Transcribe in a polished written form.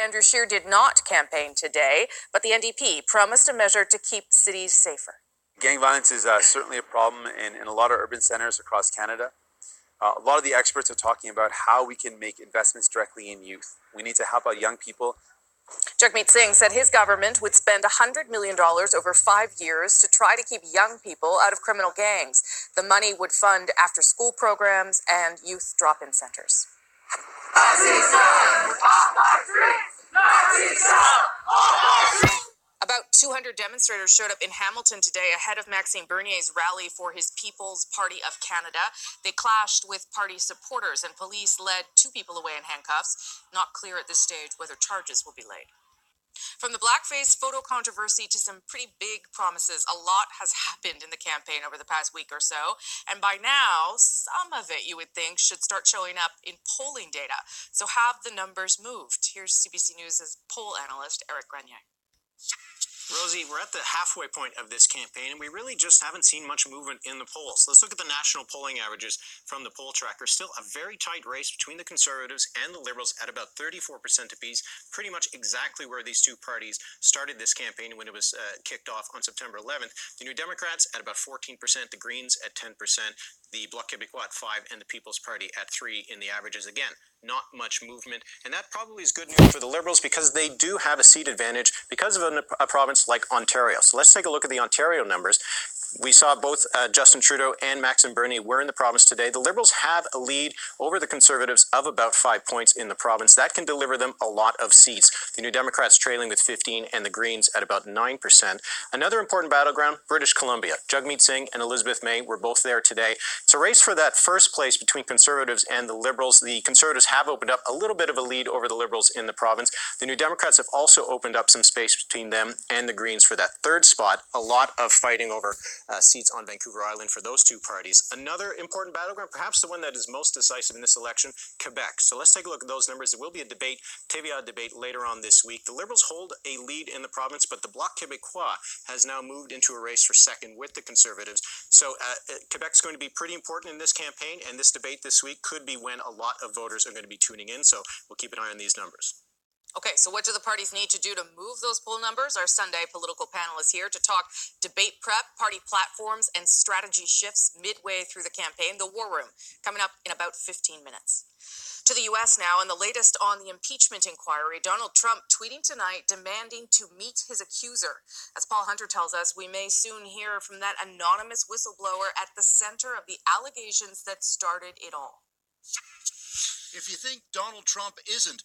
Andrew Scheer did not campaign today, but the NDP promised a measure to keep cities safer. Gang violence is certainly a problem in a lot of urban centers across Canada. A lot of the experts are talking about how we can make investments directly in youth. We need to help out young people. Jagmeet Singh said his government would spend $100 million over 5 years to try to keep young people out of criminal gangs. The money would fund after-school programs and youth drop-in centers. About 200 demonstrators showed up in Hamilton today ahead of Maxime Bernier's rally for his People's Party of Canada. They clashed with party supporters, and police led 2 people away in handcuffs. Not clear at this stage whether charges will be laid. From the blackface photo controversy to some pretty big promises, a lot has happened in the campaign over the past week or so. And by now, some of it, you would think, should start showing up in polling data. So have the numbers moved? Here's CBC News' poll analyst, Eric Grenier. Rosie, we're at the halfway point of this campaign, and we really just haven't seen much movement in the polls. Let's look at the national polling averages from the poll tracker. Still a very tight race between the Conservatives and the Liberals at about 34% apiece, pretty much exactly where these two parties started this campaign when it was kicked off on September 11th. The New Democrats at about 14%, the Greens at 10%, the Bloc Québécois at 5%, and the People's Party at 3% in the averages. Again, not much movement, and that probably is good news for the Liberals because they do have a seat advantage because of a province like Ontario. So let's take a look at the Ontario numbers. We saw both Justin Trudeau and Maxime Bernier were in the province today. The Liberals have a lead over the Conservatives of about 5 points in the province. That can deliver them a lot of seats. The New Democrats trailing with 15% and the Greens at about 9%. Another important battleground, British Columbia. Jagmeet Singh and Elizabeth May were both there today. It's a race for that first place between Conservatives and the Liberals. The Conservatives have opened up a little bit of a lead over the Liberals in the province. The New Democrats have also opened up some space between them and the Greens for that third spot. A lot of fighting over seats on Vancouver Island for those two parties. Another important battleground, perhaps the one that is most decisive in this election, Quebec. So let's take a look at those numbers. There will be a debate, TVA debate later on this week. The Liberals hold a lead in the province, but the Bloc Québécois has now moved into a race for second with the Conservatives. So Quebec's going to be pretty important in this campaign, and this debate this week could be when a lot of voters are going to be tuning in. So we'll keep an eye on these numbers. Okay, so what do the parties need to do to move those poll numbers? Our Sunday political panel is here to talk debate prep, party platforms, and strategy shifts midway through the campaign. The War Room, coming up in about 15 minutes. To the U.S. now, and the latest on the impeachment inquiry. Donald Trump tweeting tonight demanding to meet his accuser. As Paul Hunter tells us, we may soon hear from that anonymous whistleblower at the center of the allegations that started it all. If you think Donald Trump isn't